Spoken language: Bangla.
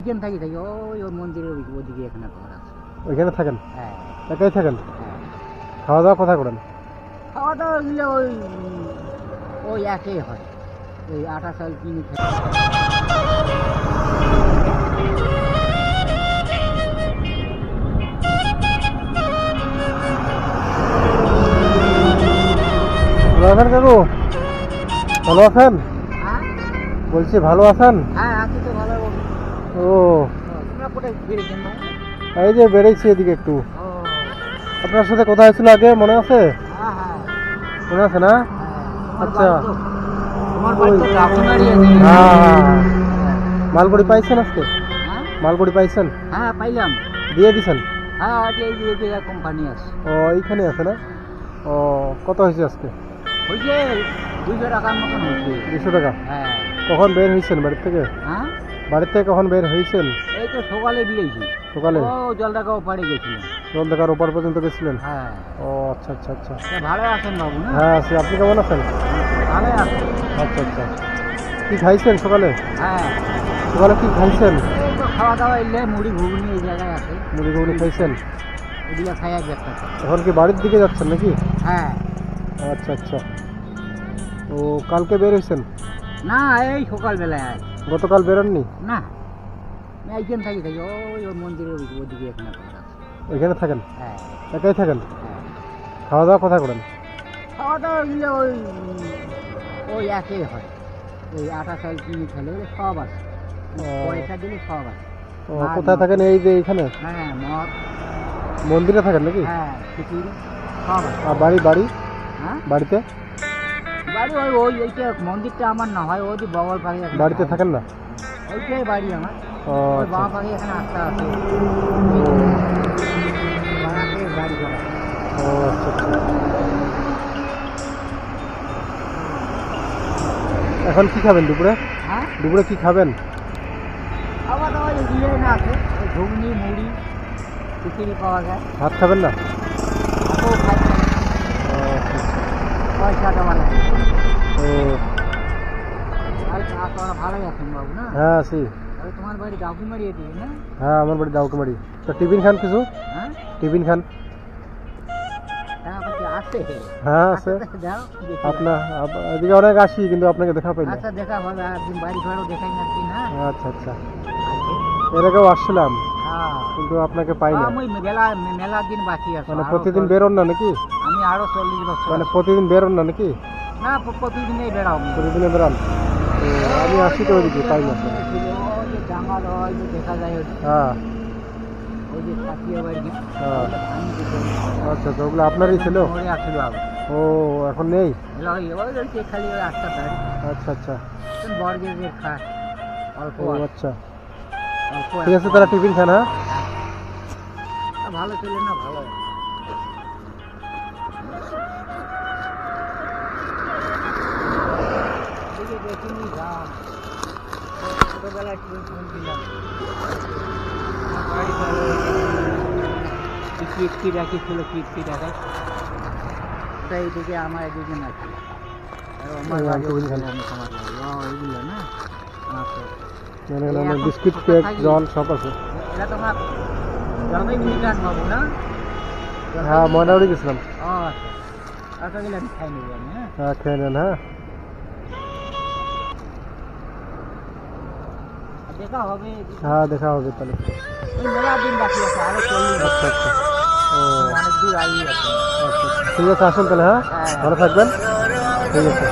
এখানে থাকি থাকি ওই ওই মন্দিরের ওদিকে এখানে ঘর আছে। ওইখানে থাকেন? হ্যাঁ একাই থাকেন? হ্যাঁ। খাওয়া দাওয়া কোথায় করেন? খাওয়া দাওয়া গেলে ওই ওই একই হয়, ওই আটা চাল কিনে খাই। ভালো আছেন কাকু? ভালো আছেন? হ্যাঁ বলছি ভালো আছেন? হ্যাঁ আছি তো ভালো। ও তোমরা কোথায় বেরিয়েছেন না? এই যে বেড়েছি এদিকে একটু। ও আপনার সাথে কথা হয়েছিল আগে, মনে আছে? হ্যাঁ হ্যাঁ মনে আছে না? আচ্ছা। তোমার বাড়ি তো ডাকুমারি আছে। হ্যাঁ হ্যাঁ। মালগুড়ি পাইছেন আজকে? হ্যাঁ মালগুড়ি পাইছেন? হ্যাঁ পাইলাম। দিয়ে দিছেন? হ্যাঁ এই যে কোম্পানি আছে। ও এইখানে আছে না? ও কত হয়েছে আজকে? ওই যে 200 টাকার মতন হচ্ছে। 200 টাকা। হ্যাঁ কখন বের হয়েছেন বাড়ি থেকে? হ্যাঁ বাড়ি থেকে কখন বের হয়েছেন? এই তো সকালে বেরিয়েছি। সকালে? ও জলটাকে ওপারে গেছিলাম। জল দেখার ওপার পর্যন্ত গেছিলেন? হ্যাঁ ও আচ্ছা আচ্ছা আচ্ছা। তা ভালো আছেন বাবু না? হ্যাঁ আছি। আপনি কেমন আছেন? ভালো আছেন। আচ্ছা আচ্ছা। কি খাইছেন সকালে? হ্যাঁ সকালে কি খাইছেন? এই তো খাওয়া দাওয়া এলে মুড়ি ঘুগনি এই জায়গায় আছে, মুড়ি ঘুগনি খাইছেন? এগুলো খাই এক একটা। এখন কি বাড়ির দিকে যাচ্ছেন নাকি? হ্যাঁ আচ্ছা আচ্ছা। ও কালকে বের হয়েছেন? না এই সকালবেলায় আয়। গতকাল বেরোননি? না আমি এইখানে থাকি থাকি ওই ওই মন্দিরের ওদিকে এখানে ঘর আছে। ওইখানে থাকেন? হ্যাঁ একাই থাকেন? হ্যাঁ। খাওয়া দাওয়া কোথায় করেন? খাওয়া দাওয়া গেলে ওই ওই একই হয়, ওই আটা চাল কিনে খেলে সব আছে, ও। পয়সা দিলে সব আছে। ও কোথায় থাকেন? এই যে এইখানে হ্যাঁ মদ, মন্দিরে থাকেন নাকি? হ্যাঁ খিচুড়ি সব আছে। আর বাড়ি বাড়ি হ্যাঁ বাড়িতে? বাড়ি ওই ওই এইটা মন্দিরটা আমার না হয় ওই যে বগল পাখি বাড়িতে থাকেন না? ওইটাই বাড়ি আমার। ও ওই আচ্ছা। বাবা পাখি এখানে আসতে আছে বাড়াতে বাড়ি করা। ও আচ্ছা আচ্ছা। এখন কি খাবেন দুপুরে? হ্যাঁ দুপুরে কি খাবেন? খাওয়া দাওয়া এগুলো না আছে, ওই ঘুগনি মুড়ি খিচুড়ি পাওয়া যায়। ভাত খাবেন না? ভাতও খাই, ও আচ্ছা আচ্ছা। পয়সাটা মানে। ও আর আপনারা ভালোই আছেন বাবু না? হ্যাঁ আছি। তাহলে তোমার বাড়ি ডাকুমারি এদিকে না? হ্যাঁ আমার বাড়ি ডাউকুমারি। তো টিফিন খান কিছু? হ্যাঁ টিফিন খান? টাকা পয়সা আছে? হ্যাঁ আছে। আচ্ছা, দাও দেখি। আপনার এদিকে অনেক আসি কিন্তু আপনাকে দেখা পাই না। আচ্ছা দেখা হবে, একদিন বাড়ি ঘরও দেখাই না একদিন। হ্যাঁ আচ্ছা আচ্ছা। এর আগেও আসছিলাম হ্যাঁ কিন্তু আপনাকে পাই না। আমি মেলার দিন বাকি আছে। মানে প্রতিদিন বেরোন না নাকি? আমি আরো 40 বছর মানে প্রতিদিন বেরোন না নাকি? না প্রতিদিনই বেড়াও। প্রতিদিনে বেরোন? তো আমি আসি তো ওইদিকে পাই না। ওই যে জামা ওই যে দেখা যায় হ্যাঁ ওই যে কাকিয়া বাড়ি। হ্যাঁ। আচ্ছা তো ওগুলো আপনারই ছিল? মরে আসছিল আগে। ও এখন নেই? ওই খালি ওই আটটা বাড়ি আচ্ছা আচ্ছা। বর্গের খায় অল্প ও আছে, আচ্ছা অল্প ঠিক আছে। তারা টিফিন খান? হ্যাঁ ভালো ছিল না ভালো। দেখিনি দাম ছোটবেলায় শুনছিলাম কীর্তি রাখিছিল, কীর্তি রাখায় তাই এদিকে আমার এদিকে না ছিল। আমার বাড়ি ওইগুলো না। আচ্ছা মানে বিস্কিট কেক জল সব আছে। এটা তোমার জলপাই মিলিটান বাবু না? হ্যাঁ ময়নাবাড়ি গেছিলাম। ও আচ্ছা আচ্ছা গেলে আমি খাই নেবো আমি। হ্যাঁ হ্যাঁ খেয়ে নেন। হ্যাঁ দেখা হবে। হ্যাঁ দেখা হবে তাহলে। ওই মেলার দিন বাকি আছে আরো 40 আচ্ছা আচ্ছা। ও অনেক দূর আগে আছে। আচ্ছা ঠিক আছে আসুন তাহলে। হ্যাঁ হ্যাঁ। ভালো থাকবেন। ঠিক আছে।